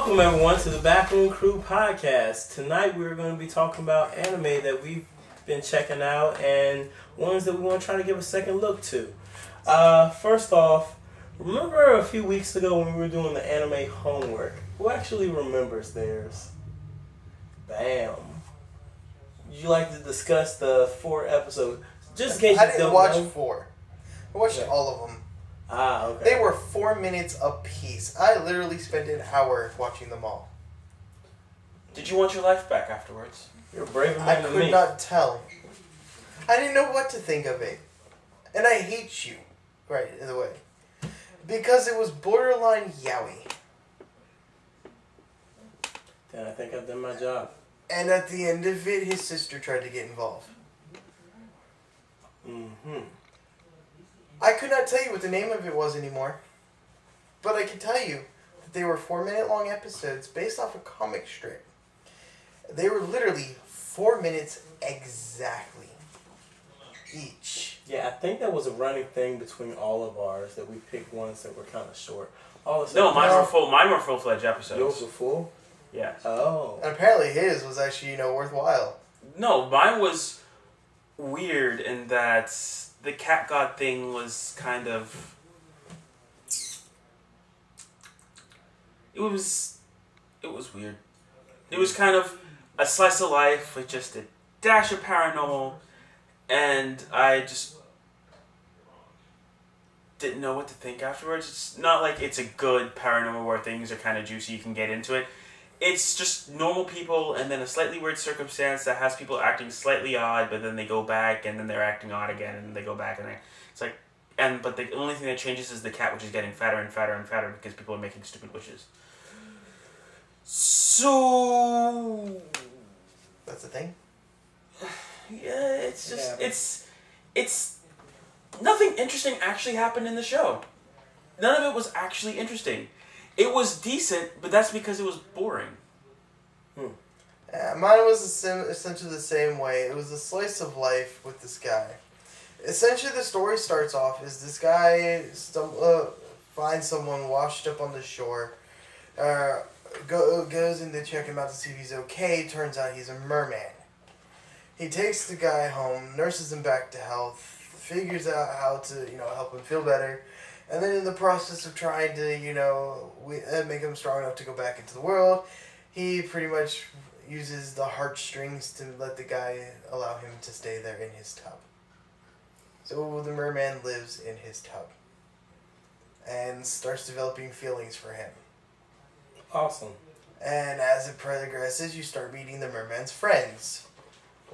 Welcome everyone to the Backroom Crew podcast. Tonight we're going to be talking about anime that we've been checking out and ones that we want to try to give a second look to. First off, remember a few weeks ago when we were doing the anime homework? Who actually remembers theirs? Bam. Would you like to discuss the 4 episodes? Just in case I you didn't don't watch know. 4. I watched all of them. Ah, okay. They were 4 minutes apiece. I literally spent an hour watching them all. Did you want your life back afterwards? You're a braver man I than could me. not tell. I didn't know what to think of it. And I hate you, right, in a way. Because it was borderline yaoi. Then I think I've done my job. And at the end of it, his sister tried to get involved. Mm-hmm. I could not tell you what the name of it was anymore. But I can tell you that they were 4-minute long episodes based off a comic strip. They were literally 4 minutes exactly each. Yeah, I think that was a running thing between all of ours that we picked ones that were kind of short. All of No, mine were full. Mine were full-fledged episodes. Yours were full? Yeah. Oh. And apparently his was actually, worthwhile. No, mine was weird in that the cat god thing was kind of. It was weird. It was kind of a slice of life with just a dash of paranormal, and I just didn't know what to think afterwards. It's not like it's a good paranormal where things are kind of juicy, you can get into it. It's just normal people and then a slightly weird circumstance that has people acting slightly odd, but then they go back and then they're acting odd again and they go back and it's like, but the only thing that changes is the cat, which is getting fatter and fatter and fatter because people are making stupid wishes. So That's the thing? yeah, it's just it's nothing interesting actually happened in the show. None of it was actually interesting. It was decent, but that's because it was boring. Mine was essentially the same way. It was a slice of life with this guy. Essentially, the story starts off as this guy finds someone washed up on the shore, goes in to check him out to see if he's okay. Turns out he's a merman. He takes the guy home, nurses him back to health, figures out how to help him feel better. And then in the process of trying to, make him strong enough to go back into the world, he pretty much uses the heartstrings to let the guy allow him to stay there in his tub. So the merman lives in his tub and starts developing feelings for him. Awesome. And as it progresses, you start meeting the merman's friends.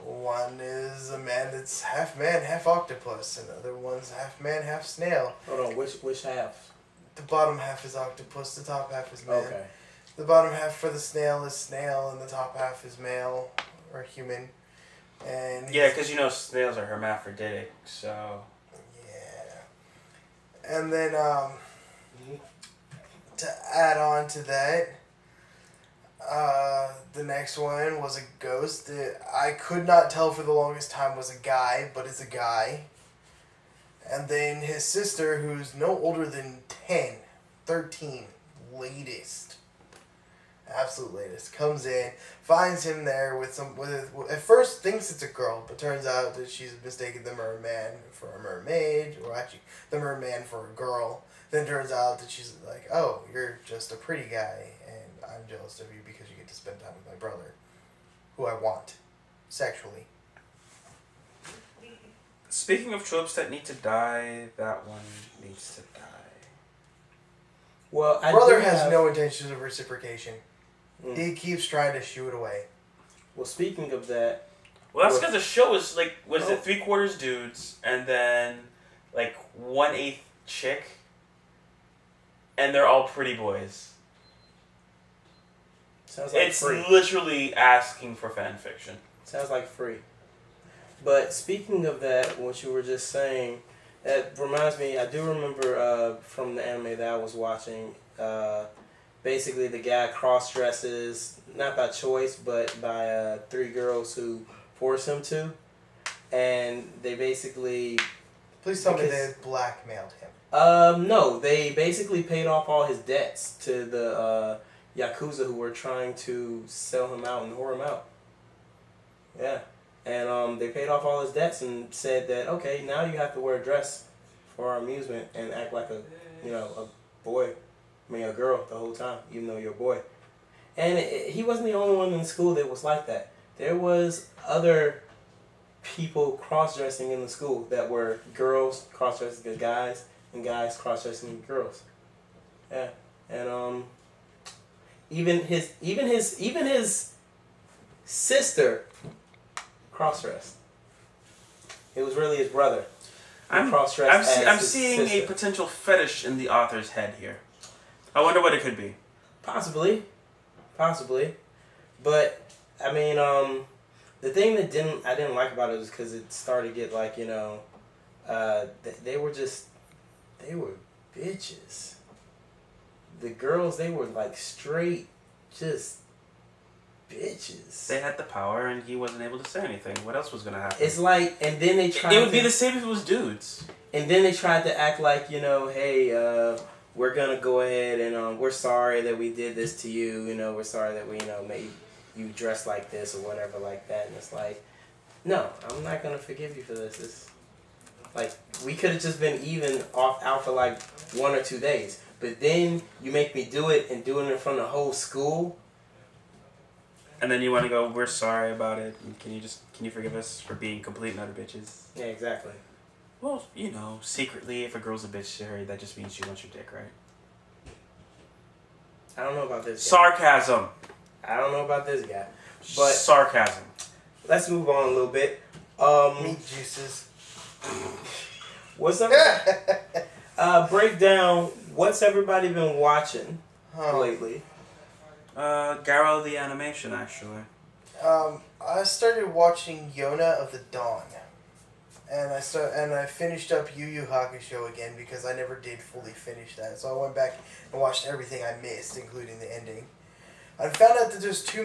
One is a man that's half man, half octopus. Another one's half man, half snail. Hold on, which half? The bottom half is octopus, the top half is man. Okay. The bottom half for the snail is snail, and the top half is male, or human. And Yeah, because snails are hermaphroditic, so. Yeah. And then, to add on to that, the next one was a ghost that I could not tell for the longest time was a guy, but it's a guy. And then his sister, who's no older than 13, latest, absolute latest, comes in, finds him there with at first thinks it's a girl, but turns out that she's mistaken the merman for a mermaid, or actually the merman for a girl. Then turns out that she's like, oh, you're just a pretty guy, and I'm jealous of you because you get to spend time with my brother, who I want, sexually. Speaking of tropes that need to die, that one needs to die. Well, Brother has no intentions of reciprocation. Mm. He keeps trying to shoo it away. Well, speaking of that... Well, that's because the show is like, what is it, 3/4 dudes, and then like 1/8 chick, and they're all pretty boys. Sounds like It's free. literally asking for fan fiction. Sounds like free. But speaking of that, what you were just saying, that reminds me, I do remember from the anime that I was watching, basically the guy cross-dresses, not by choice, but by 3 girls who force him to. And they basically... Please tell me they blackmailed him. No, they basically paid off all his debts to the Yakuza who were trying to sell him out and whore him out. Yeah. And they paid off all his debts and said that, okay, now you have to wear a dress for our amusement and act like a boy, a girl the whole time, even though you're a boy. And he wasn't the only one in school that was like that. There was other people cross-dressing in the school that were girls cross-dressing as guys and guys cross-dressing as girls. Yeah. And even his sister cross-dressed. It was really his brother. I'm seeing sister. a potential fetish in the author's head here. I wonder what it could be. Possibly. But I mean, the thing that I didn't like about it was because it started to get like, they were bitches. The girls, they were like straight just bitches. They had the power and he wasn't able to say anything. What else was gonna happen? It's like, and then they tried. It would be the same if it was dudes. And then they tried to act like, hey, we're gonna go ahead and we're sorry that we did this to you. We're sorry that we made you dress like this or whatever like that. And it's like, no, I'm not gonna forgive you for this. It's like we could have just been even out for like 1 or 2 days, but then you make me do it and do it in front of the whole school. And then you want to go, we're sorry about it. Can you forgive us for being complete and utter bitches? Yeah, exactly. Well, secretly, if a girl's a bitch to her, that just means she wants your dick, right? I don't know about this guy. Sarcasm. I don't know about this guy. But sarcasm. Let's move on a little bit. Meat juices. What's up? Break down what's everybody been watching lately. Garrow the animation, actually. I started watching Yona of the Dawn. And I finished up Yu Yu Hakusho again because I never did fully finish that. So I went back and watched everything I missed, including the ending. I found out that there's 2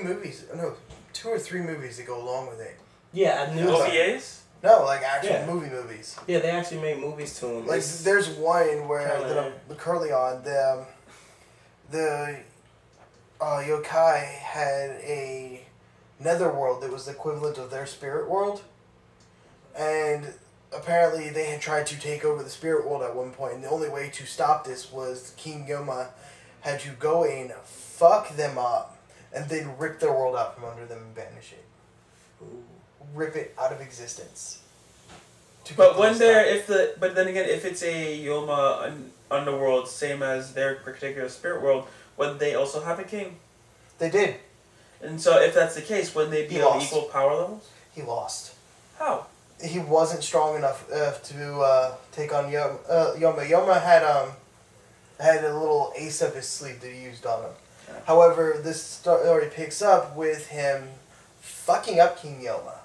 or 3 movies that go along with it. Yeah, I knew. OVAs? No, like actual movies. Yeah, they actually made movies to them. Like there's one where that I'm currently on. The yokai had a netherworld that was the equivalent of their spirit world. And apparently they had tried to take over the spirit world at one point, and the only way to stop this was King Yoma had to go in, fuck them up, and then rip their world out from under them and banish it. Ooh. Rip it out of existence. But but then again, if it's a Yoma underworld, same as their particular spirit world, wouldn't they also have a king? They did. And so if that's the case, wouldn't they be on equal power levels? He lost. How? He wasn't strong enough to take on Yoma. Yoma had a little ace up his sleeve that he used on him. Yeah. However, this story picks up with him fucking up King Yoma,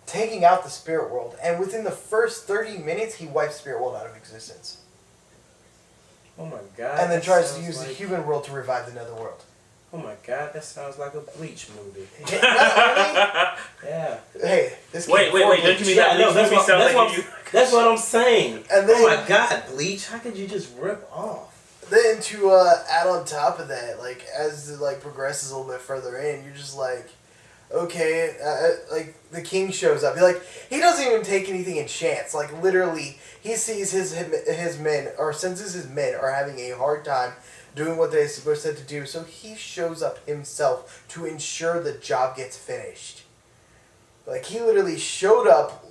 taking out the spirit world, and within the first 30 minutes, he wipes spirit world out of existence. Oh my god! And then tries to use the human world to revive the netherworld. Oh my god, that sounds like a Bleach movie. Yeah. Hey, this wait, don't you mean that Bleach movie sounds like you... That's what I'm saying. And then, oh my god, Bleach, how could you just rip off? Then to add on top of that, like, as it progresses a little bit further in, you're just like, okay, the king shows up. He doesn't even take anything in chance. Like, literally, he sees his men, or senses his men are having a hard time doing what they're supposed to do, so he shows up himself to ensure the job gets finished. Like, he literally showed up,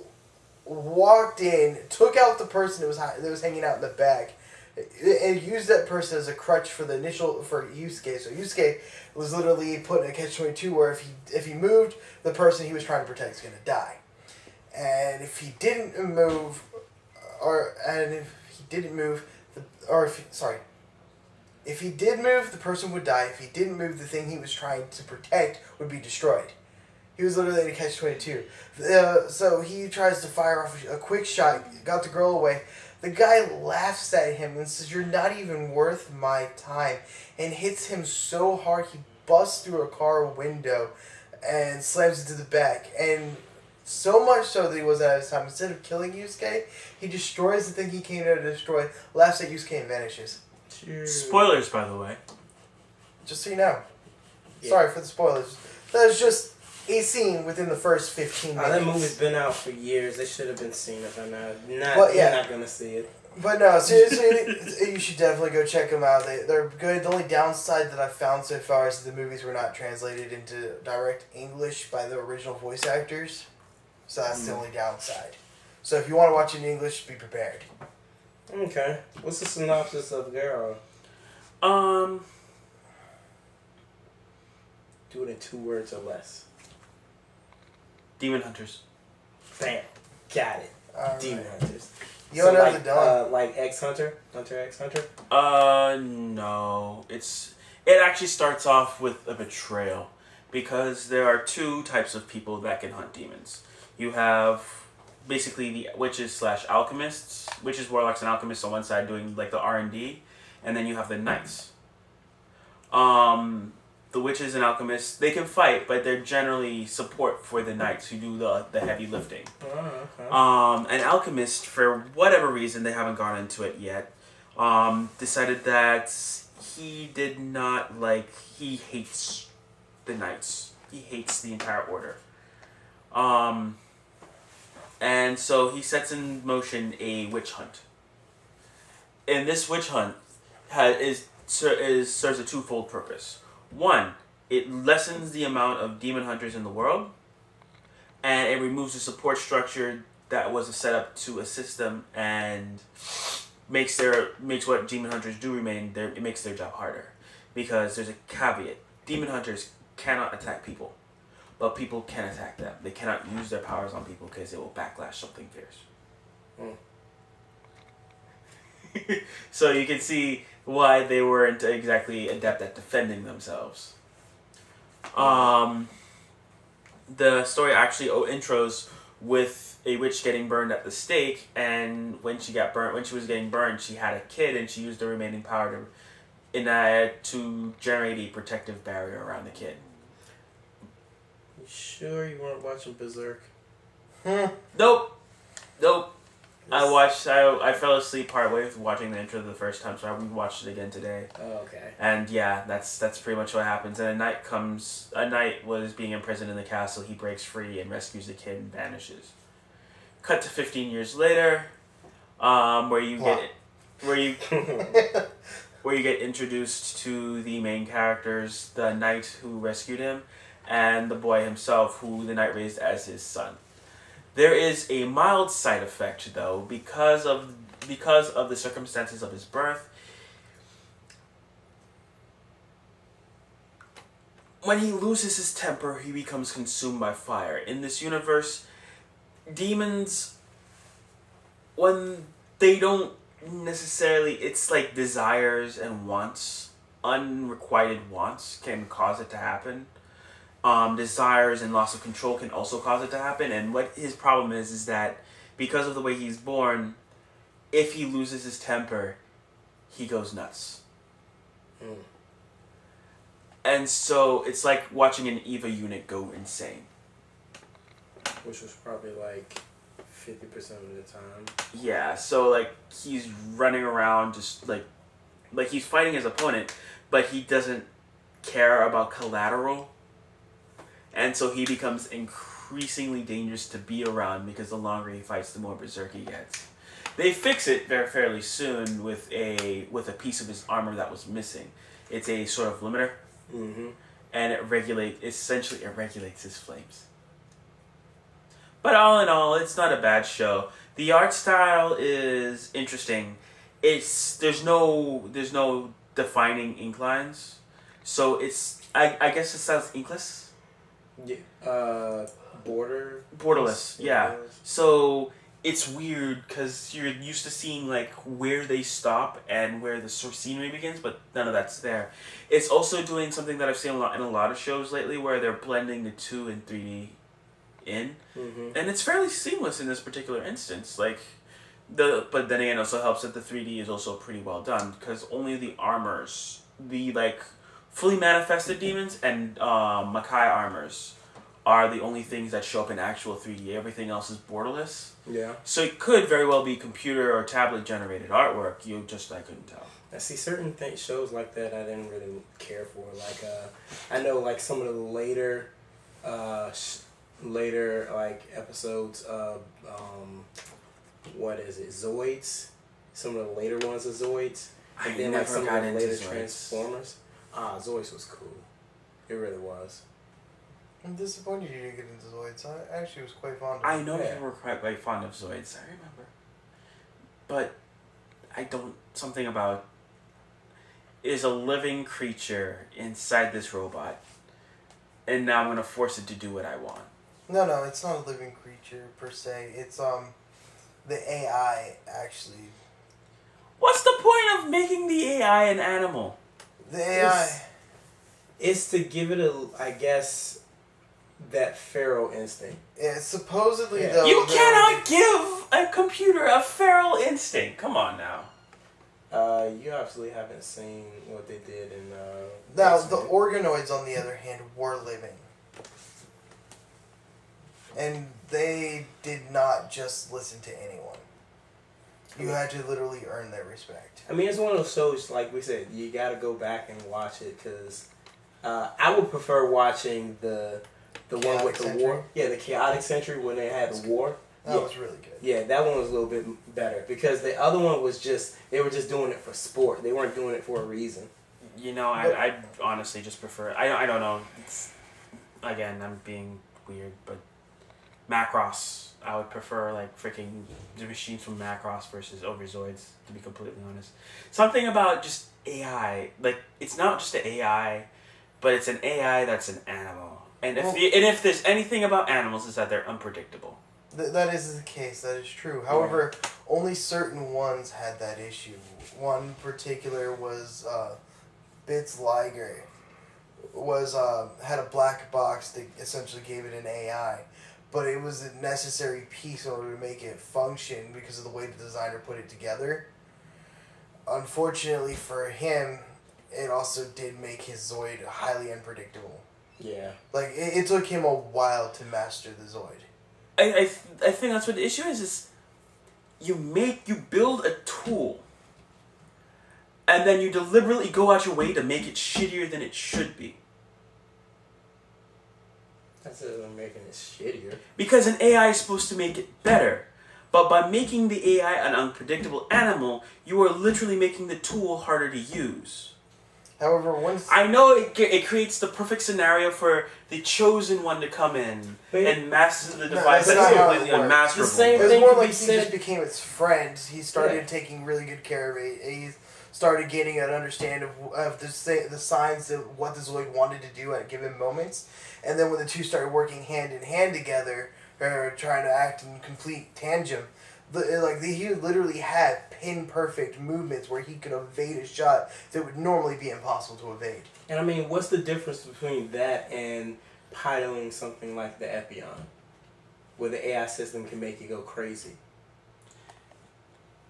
walked in, took out the person that was hanging out in the back, and used that person as a crutch for Yusuke. So Yusuke was literally put in a catch-22 where if he moved, the person he was trying to protect is going to die. And if he didn't move, if he did move, the person would die. If he didn't move, the thing he was trying to protect would be destroyed. He was literally in a catch-22. So he tries to fire off a quick shot, got the girl away. The guy laughs at him and says, "You're not even worth my time," and hits him so hard he busts through a car window and slams into the back. And so much so that he was out of his time. Instead of killing Yusuke, he destroys the thing he came there to destroy, laughs at Yusuke, and vanishes. Spoilers, by the way. Just so you know. Yeah. Sorry for the spoilers. That's just a scene within the first 15 minutes. That movie's been out for years. They should have been seeing it by now. But, yeah. You're not gonna see it. But no, seriously, you should definitely go check them out. They're good. The only downside that I've found so far is the movies were not translated into direct English by the original voice actors. So that's the only downside. So if you want to watch it in English, be prepared. Okay. What's the synopsis of Girl? Do it in 2 words or less. Demon Hunters. Bam. Got it. All Demon right. Hunters. You don't know like, the done. like X Hunter? Hunter X Hunter? No. It actually starts off with a betrayal. Because there are 2 types of people that can hunt demons. You have basically the witches/alchemists, witches, warlocks, and alchemists on one side doing like the R&D, and then you have the knights. The witches and alchemists, they can fight, but they're generally support for the knights who do the heavy lifting. Oh, okay. An alchemist, for whatever reason, they haven't gone into it yet, decided that he hates the knights. He hates the entire order. And so he sets in motion a witch hunt. And this witch hunt serves a twofold purpose. 1, it lessens the amount of demon hunters in the world, and it removes the support structure that was set up to assist them, and makes what demon hunters do remain there. It makes their job harder, because there's a caveat: demon hunters cannot attack people, but people can attack them. They cannot use their powers on people because it will backlash something fierce. So you can see why they weren't exactly adept at defending themselves. The story actually to with a witch getting burned at the stake, and when she was getting burned, she had a kid, and she used the remaining power to generate a protective barrier around the kid. You sure you weren't watching Berserk? Nope. I fell asleep partway with watching the intro the first time, so I watched it again today. Oh, okay. And yeah, that's pretty much what happens. And a knight was being imprisoned in the castle. He breaks free and rescues the kid and vanishes. Cut to 15 years later, where you get introduced to the main characters, the knight who rescued him, and the boy himself, who the knight raised as his son. There is a mild side effect, though, because of the circumstances of his birth. When he loses his temper, he becomes consumed by fire. In this universe, demons, when they don't necessarily, it's like desires and wants, unrequited wants can cause it to happen. Desires and loss of control can also cause it to happen. And what his problem is that because of the way he's born, if he loses his temper, he goes nuts. And so it's like watching an EVA unit go insane. Which was probably like 50% of the time. Yeah, so like he's running around just like he's fighting his opponent, but he doesn't care about collateral. And so he becomes increasingly dangerous to be around, because the longer he fights, the more berserk he gets. They fix it fairly soon with a piece of his armor that was missing. It's a sort of limiter, and it regulates his flames. But all in all, it's not a bad show. The art style is interesting. There's no defining ink lines, so I guess it sounds inkless. Yeah. Borderless, yeah. So it's weird because you're used to seeing like where they stop and where the scenery begins, but none of that's there. It's also doing something that I've seen in a lot of shows lately, where they're blending the 2 and 3D in, and it's fairly seamless in this particular instance. But then again, it also helps that the 3D is also pretty well done, because only the armors, the fully manifested demons and Makai armors are the only things that show up in actual 3D. Everything else is borderless. Yeah. So it could very well be computer or tablet generated artwork. I couldn't tell. I see certain shows like that I didn't really care for. Like I know like some of the later, like episodes of what is it, Zoids? Some of the later ones of Zoids, and then like some of the later Transformers. Zoids was cool. It really was. I'm disappointed you didn't get into Zoids. I actually was quite fond of it. I know you were quite fond of Zoids. I remember, but I don't. Something about is a living creature inside this robot, and now I'm gonna force it to do what I want. No, it's not a living creature per se. It's the AI actually. What's the point of making the AI an animal? The AI. It's to give it I guess, that feral instinct. Yeah, supposedly though. You cannot give a computer a feral instinct. Come on now. You absolutely haven't seen what they did in. Now the organoids, on the other hand, were living, and they did not just listen to anyone. You had to literally earn their respect. I mean, it's one of those shows, like we said, you got to go back and watch it because I would prefer watching the one with the war. Yeah, the Chaotic Century when they had the war. That was really good. Yeah, that one was a little bit better because the other one was they were just doing it for sport. They weren't doing it for a reason. You know, I honestly just prefer. I don't know. Again, I'm being weird, but Macross. I would prefer like freaking the machines from Macross versus Overzoids, to be completely honest. Something about just AI, like it's not just an AI, but it's an AI that's an animal. And if there's anything about animals, is that they're unpredictable. That is the case. That is true. However, only certain ones had that issue. One particular was Bits Liger had a black box that essentially gave it an AI. But it was a necessary piece in order to make it function because of the way the designer put it together. Unfortunately for him, it also did make his Zoid highly unpredictable. Yeah. Like, it took him a while to master the Zoid. I think that's what the issue is you build a tool and then you deliberately go out your way to make it shittier than it should be. That's it, making it shittier. Because an AI is supposed to make it better. But by making the AI an unpredictable animal, you are literally making the tool harder to use. However, I know it creates the perfect scenario for the chosen one to come in and master the device that's completely unmasterable. The same it was thing more like he said. just became its friend. He started taking really good care of it. He started getting an understanding of the signs of what the Zoid wanted to do at given moments. And then when the two started working hand in hand together, or trying to act in complete tandem, he literally had pin-perfect movements where he could evade a shot that would normally be impossible to evade. And I mean, what's the difference between that and piloting something like the Epion, where the AI system can make you go crazy?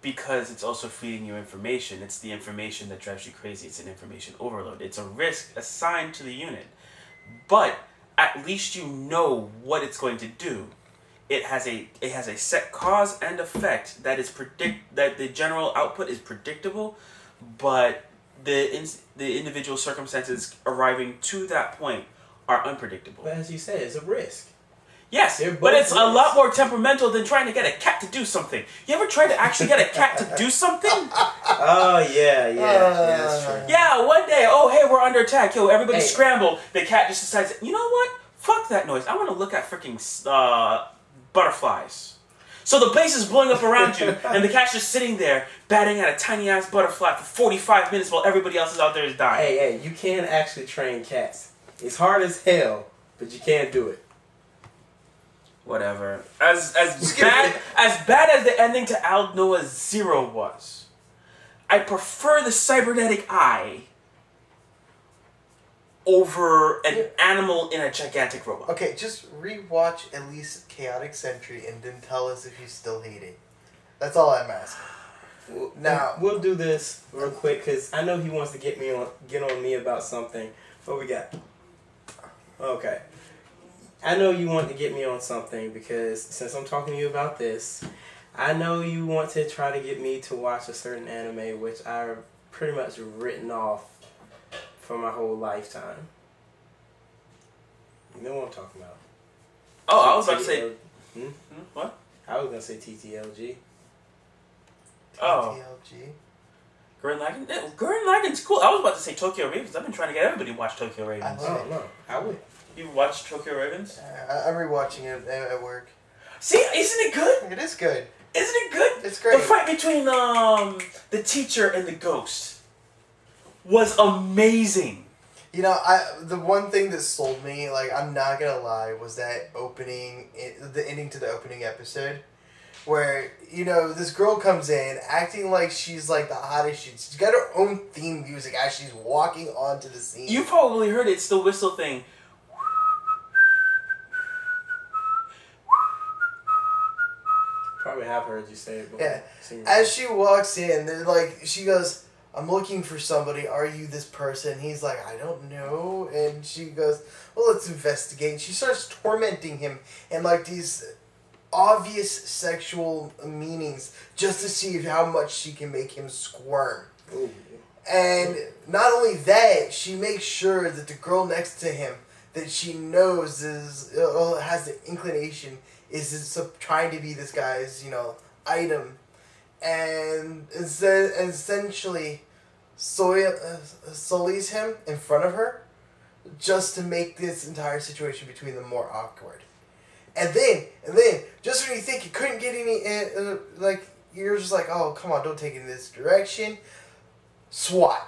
Because it's also feeding you information. It's the information that drives you crazy. It's an information overload. It's a risk assigned to the unit. But at least you know what it's going to do. It has a set cause and effect that that the general output is predictable, but the individual circumstances arriving to that point are unpredictable. But as you said, it's a risk. Yes, but it's a lot more temperamental than trying to get a cat to do something. You ever tried to actually get a cat to do something? Oh, yeah, that's true. Yeah, one day, hey, we're under attack. Yo, everybody scramble. The cat just decides, you know what? Fuck that noise. I want to look at freaking butterflies. So the place is blowing up around you, and the cat's just sitting there, batting at a tiny-ass butterfly for 45 minutes while everybody else is out there is dying. Hey, you can actually train cats. It's hard as hell, but you can do it. Whatever. As bad as the ending to Al Noah Zero was, I prefer the cybernetic eye over an animal in a gigantic robot. Okay, just rewatch at least Chaotic Century and then tell us if you still hate it. That's all I'm asking. Now we'll do this real quick because I know he wants to get on me about something. What we got? Okay. I know you want to get me on something because since I'm talking to you about this, I know you want to try to get me to watch a certain anime which I pretty much written off for my whole lifetime. You know what I'm talking about. Oh, I was about to say... What? I was going to say TTLG. Oh. TTLG. Gurren Lagann? Gurren Lagann's cool. I was about to say Tokyo Ravens. I've been trying to get everybody to watch Tokyo Ravens. Oh, no. I would. You watched Tokyo Ravens? I'm rewatching it at work. See, isn't it good? It is good. Isn't it good? It's great. The fight between the teacher and the ghost was amazing. You know, the one thing that sold me, like, I'm not gonna lie, was that the ending to the opening episode, where, you know, this girl comes in acting like she's like the hottest shit. She's got her own theme music as she's walking onto the scene. You probably heard it. It's the whistle thing. Probably have heard you say it before. Yeah. As she walks in, she goes, "I'm looking for somebody. Are you this person?" He's like, "I don't know." And she goes, "Well, let's investigate." And she starts tormenting him and like these obvious sexual meanings just to see how much she can make him squirm. Ooh. And not only that, she makes sure that the girl next to him that she knows has the inclination is trying to be this guy's, you know, item, and essentially sullies him in front of her just to make this entire situation between them more awkward. And then, just when you think you couldn't get any, like, you're just like, oh, come on, don't take it in this direction. SWAT.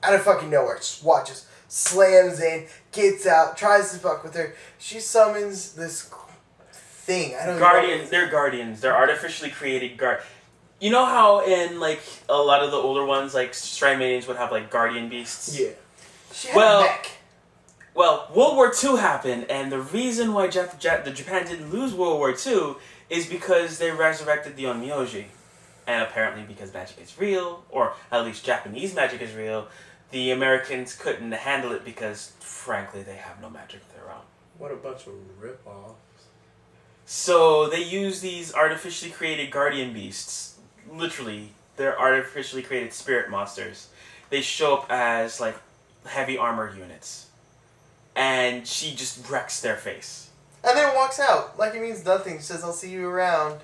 Out of fucking nowhere. SWAT just slams in, gets out, tries to fuck with her. She summons this thing. I don't Guardians. They're guardians. They're artificially created You know how in, like, a lot of the older ones, like, Strymanians would have, like, guardian beasts? Yeah. She had a neck. Well, World War II happened, and the reason why Japan didn't lose World War II is because they resurrected the Onmyoji. And apparently because magic is real, or at least Japanese magic is real, the Americans couldn't handle it because, frankly, they have no magic of their own. What a bunch of rip-offs. So they use these artificially created guardian beasts. Literally, they're artificially created spirit monsters. They show up as, like, heavy armor units. And she just wrecks their face. And then walks out like it means nothing. She says, "I'll see you around.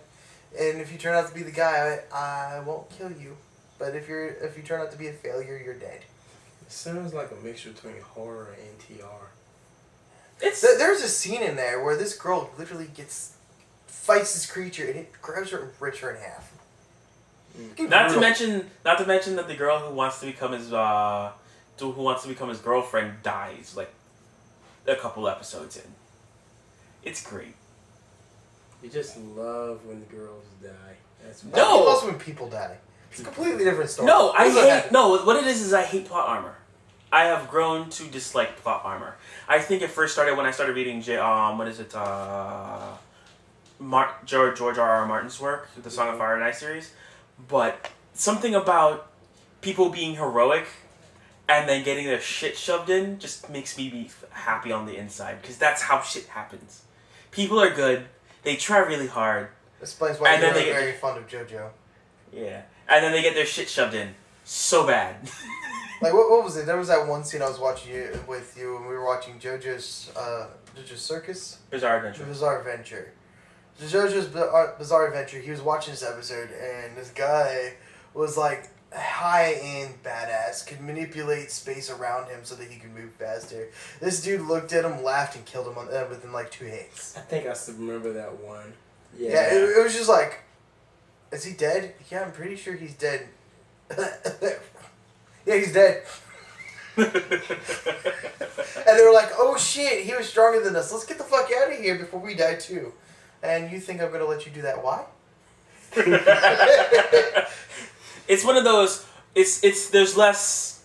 And if you turn out to be the guy, I won't kill you. But if you turn out to be a failure, you're dead." It sounds like a mixture between horror and TR. There's a scene in there where this girl literally fights this creature and it grabs her and rips her in half. Not to mention that the girl who wants to become his girlfriend dies like a couple episodes in. It's great. You just love when the girls die. That's No, he loves when people die. It's a completely different story. No, what it is I hate plot armor. I have grown to dislike plot armor. I think it first started when I started reading George R.R. Martin's work, the Song of Fire and Ice series. But something about people being heroic and then getting their shit shoved in just makes me be happy on the inside, because that's how shit happens. People are good. They try really hard. This explains why you're very fond of JoJo. Yeah. And then they get their shit shoved in. So bad. Like, what was it? There was that one scene I was watching with you when we were watching JoJo's Circus? Bizarre Adventure. Bizarre Adventure. JoJo's Bizarre Adventure, he was watching this episode, and this guy was, like, high-end badass, could manipulate space around him so that he could move faster. This dude looked at him, laughed, and killed him within, like, 2 hits. I think I still remember that one. Yeah, it was just like, is he dead? Yeah, I'm pretty sure he's dead. Yeah, he's dead. And they were like, oh shit, he was stronger than us. Let's get the fuck out of here before we die too. And you think I'm going to let you do that? Why? It's one of those, there's less,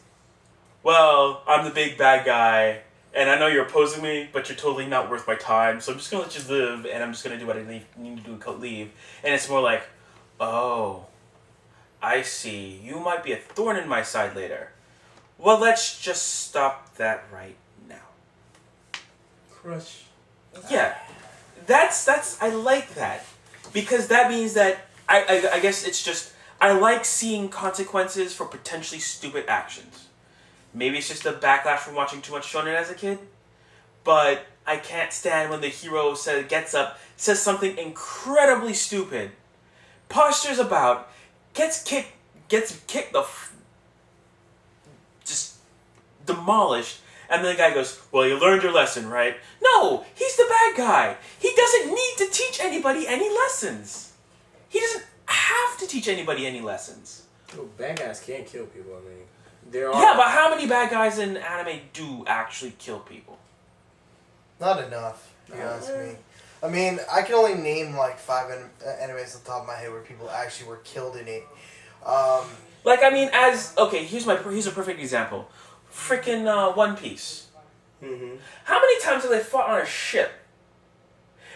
well, I'm the big bad guy, and I know you're opposing me, but you're totally not worth my time, so I'm just going to let you live, and I'm just going to do what I need to do and leave. And it's more like, oh, I see. You might be a thorn in my side later. Well, let's just stop that right now. Crush. Yeah. That's I like that. Because that means that, I guess it's just, I like seeing consequences for potentially stupid actions. Maybe it's just a backlash from watching too much shonen as a kid, but I can't stand when the hero gets up, says something incredibly stupid, postures about, gets kicked just demolished, and then the guy goes, well, you learned your lesson, right? No, he's the bad guy. He doesn't need to teach anybody any lessons. He doesn't have to teach anybody any lessons. Well, bad guys can't kill people, I mean. There are... Yeah, but how many bad guys in anime do actually kill people? Not enough, to be honest with me. I mean, I can only name like 5 animes on the top of my head where people actually were killed in it. Here's a perfect example. Freaking One Piece. Mm-hmm. How many times have they fought on a ship,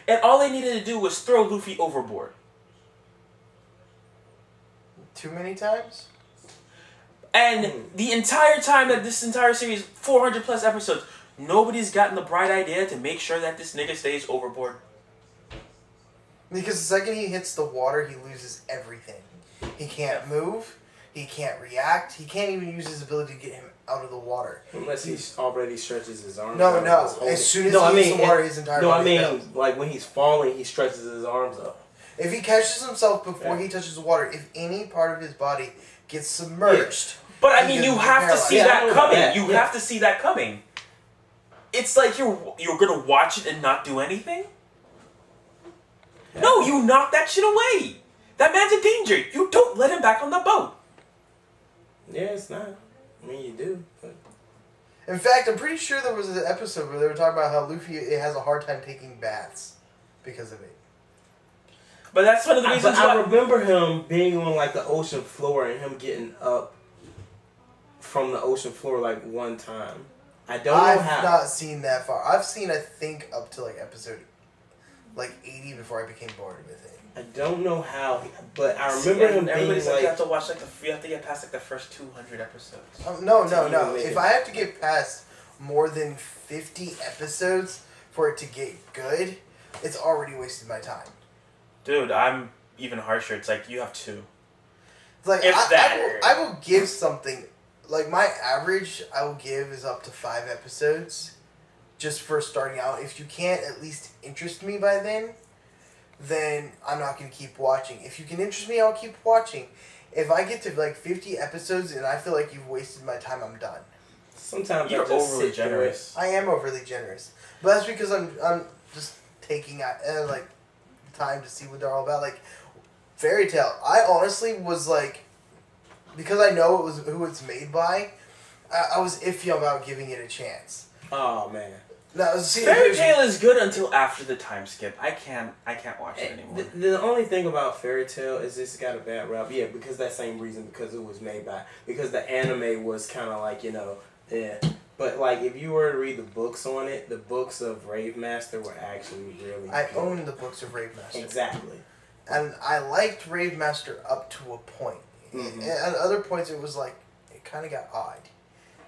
and all they needed to do was throw Luffy overboard? Too many times? And the entire time that this entire series, 400 plus episodes, nobody's gotten the bright idea to make sure that this nigga stays overboard. Because the second he hits the water, he loses everything. He can't move. He can't react. He can't even use his ability to get him out of the water. Unless he already stretches his arms. No. out. As soon as he hits the water, his entire body goes. Like when he's falling, he stretches his arms up. If he catches himself before he touches the water, if any part of his body gets submerged... But I mean, you have to see that coming. You have to see that coming. It's like you're gonna watch it and not do anything? Yeah. No, you knock that shit away. That man's in danger. You don't let him back on the boat. Yeah, it's not. I mean, you do. But... In fact, I'm pretty sure there was an episode where they were talking about how Luffy has a hard time taking baths because of it. But that's one of the reasons I remember him being on like the ocean floor and him getting up from the ocean floor like one time. I don't know how. I've not seen that far. I've seen, I think, up to like episode 80 before I became bored with it. I don't know how, but I remember him being like... You have to watch you have to get past like the first 200 episodes. No. If I have to get past more than 50 episodes for it to get good, it's already wasted my time. Dude, I'm even harsher. It's like you have 2. It's like I will give something. Like my average, I will give is up to 5 episodes, just for starting out. If you can't at least interest me by then I'm not going to keep watching. If you can interest me, I'll keep watching. If I get to like 50 episodes and I feel like you've wasted my time, I'm done. Sometimes you're overly generous. I am overly generous, but that's because I'm just taking like time to see what they're all about. Like Fairy Tail, I honestly was like, because I know who it's made by, I was iffy about giving it a chance. Oh man. No, Fairy Tail is good until after the time skip. I can't watch it anymore. The only thing about Fairy Tail is it's got a bad rap. Yeah, because that same reason, because it was made by, because the anime was kind of like, But like if you were to read the books on it, the books of Rave Master were actually really I good. own the books of Rave Master. Exactly. And I liked Rave Master up to a point. Mm-hmm. And at other points it was like, it kind of got odd.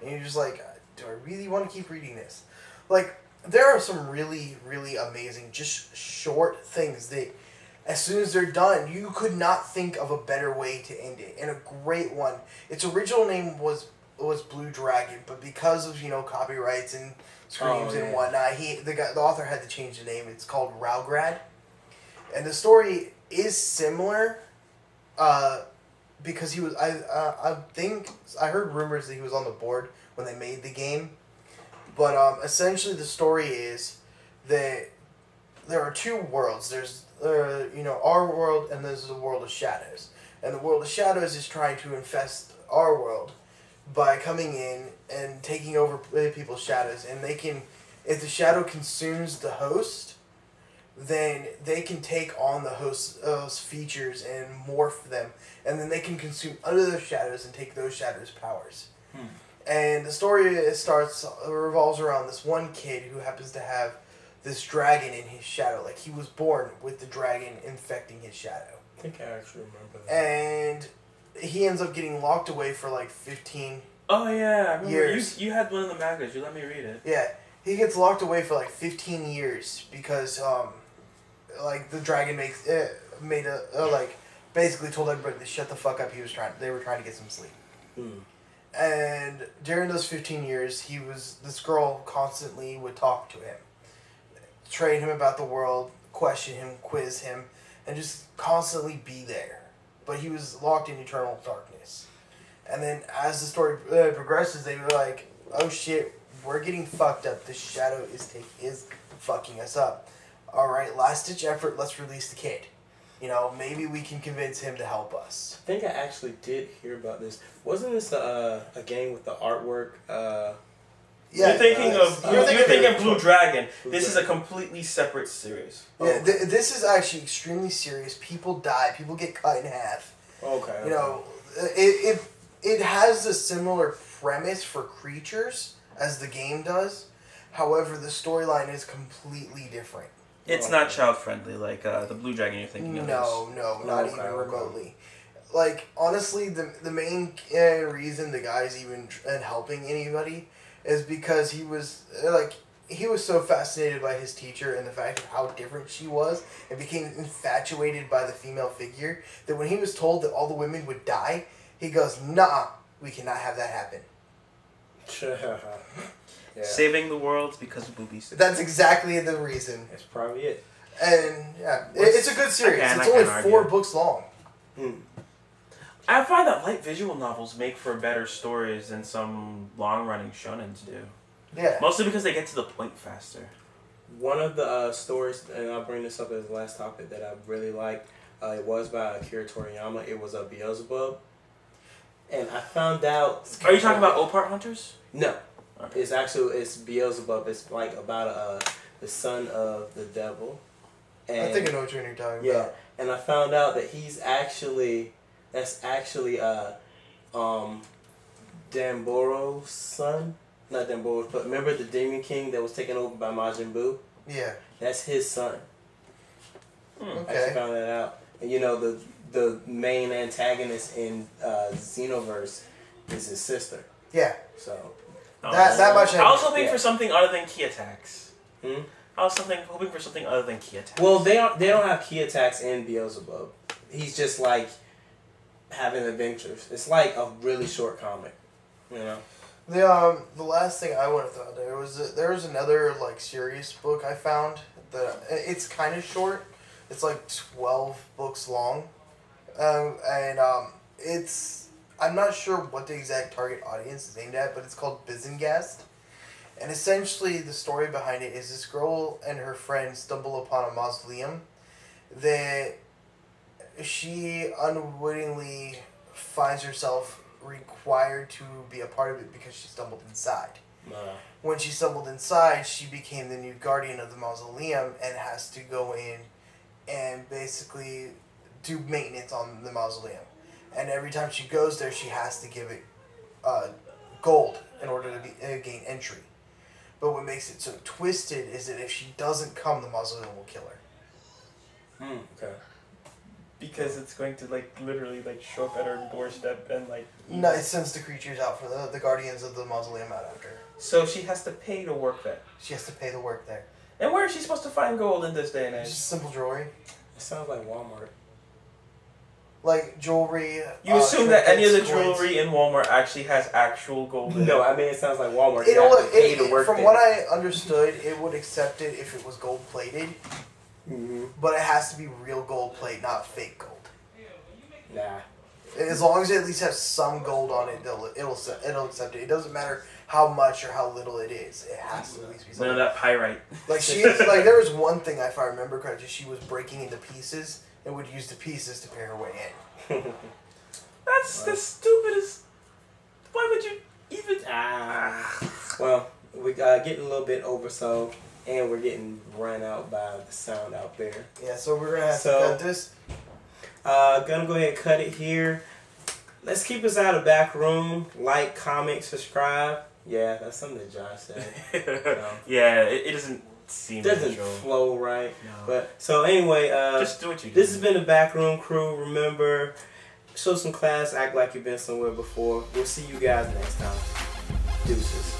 And you're just like, do I really want to keep reading this? Like, there are some really, really amazing, just short things that, as soon as they're done, you could not think of a better way to end it. And a great one. Its original name was Blue Dragon, but because of, copyrights and screams and whatnot, the author had to change the name. It's called Raugrad. And the story is similar, because he was, I think, I heard rumors that he was on the board when they made the game. But essentially the story is that there are 2 worlds. There's, our world and there's the world of shadows. And the world of shadows is trying to infest our world by coming in and taking over people's shadows. And they can, if the shadow consumes the host, then they can take on the host's features and morph them. And then they can consume other shadows and take those shadows' powers. And the story revolves around this one kid who happens to have this dragon in his shadow. Like, he was born with the dragon infecting his shadow. I think I actually remember that. And he ends up getting locked away for like 15 Oh yeah, I remember years. You had one of the mangas. You let me read it. Yeah, he gets locked away for like 15 years because like the dragon made basically told everybody to shut the fuck up. They were trying to get some sleep. And during those 15 years, this girl constantly would talk to him, train him about the world, question him, quiz him, and just constantly be there. But he was locked in eternal darkness. And then as the story progresses, they were like, oh shit, we're getting fucked up. The shadow is fucking us up. Alright, last ditch effort, let's release the kid. Maybe we can convince him to help us. I think I actually did hear about this. Wasn't this a game with the artwork? You're thinking Blue Dragon. This is a completely separate series. Yeah, this is actually extremely serious. People die. People get cut in half. Okay. It has a similar premise for creatures as the game does. However, the storyline is completely different. It's not child friendly like the Blue Dragon you're thinking of. No, not even remotely. Like, honestly, the main reason the guy's even helping anybody is because he was so fascinated by his teacher and the fact of how different she was and became infatuated by the female figure that when he was told that all the women would die, he goes, nah, we cannot have that happen. Yeah. Saving the world because of boobies. That's exactly the reason. That's probably it. And yeah, it's a good series. It's only 4 books long. I find that light visual novels make for better stories than some long-running shonens do. Yeah. Mostly because they get to the point faster. One of the stories, and I'll bring this up as the last topic that I really liked, it was by Akira Toriyama. It was Beelzebub. And I found out... Are you talking about Opart Hunters? No. Okay. It's Beelzebub. It's like about the son of the devil. And, I think I know what you're talking about. Yeah. And I found out that that's actually Damboro's son. Not Damboro's, but remember the Demon King that was taken over by Majin Buu? Yeah. That's his son. I Okay. actually found that out. And the main antagonist in Xenoverse is his sister. Yeah. So that much. I was hoping for something other than key attacks. Hmm? I was hoping for something other than key attacks. Well, they don't have key attacks in Beelzebub. He's just like having adventures. It's like a really short comic, The last thing I want to throw out there was another like serious book I found that it's kind of short. It's like 12 books long, I'm not sure what the exact target audience is aimed at, but it's called Bizengast. And essentially the story behind it is this girl and her friend stumble upon a mausoleum that she unwittingly finds herself required to be a part of it because she stumbled inside. When she stumbled inside, she became the new guardian of the mausoleum and has to go in and basically do maintenance on the mausoleum. And every time she goes there, she has to give it gold in order to gain entry. But what makes it so twisted is that if she doesn't come, the mausoleum will kill her. Okay. Because it's going to literally show up at her doorstep and No, it sends the creatures out for the guardians of the mausoleum out after her. So she has to pay to work there. She has to pay the work there. And where is she supposed to find gold in this day and age? It's just simple jewelry. It sounds like Walmart. Like jewelry. You assume that any of the trinkets, jewelry in Walmart actually has actual gold in it? No, I mean it sounds like Walmart. You have to pay to work from there. what I understood, it would accept it if it was gold plated. Mm-hmm. But it has to be real gold plate, not fake gold. Nah. As long as it at least has some gold on it, it'll accept it. It doesn't matter how much or how little it is. It has to at least be something. None of that pyrite. There was one thing, if I remember correctly, she was breaking into pieces and would use the pieces to pay her way in. That's the stupidest. Why would you even? Well, we getting a little bit over, and we're getting run out by the sound out there. Yeah, so we're gonna have to cut this. Gonna go ahead and cut it here. Let's keep us out of back room. Like, comment, subscribe. Yeah, that's something that Josh said. Yeah, it doesn't seem doesn't natural. flow right. No. But so anyway, just do what you do. This has been the Backroom Crew. Remember, show some class, act like you've been somewhere before. We'll see you guys next time. Deuces.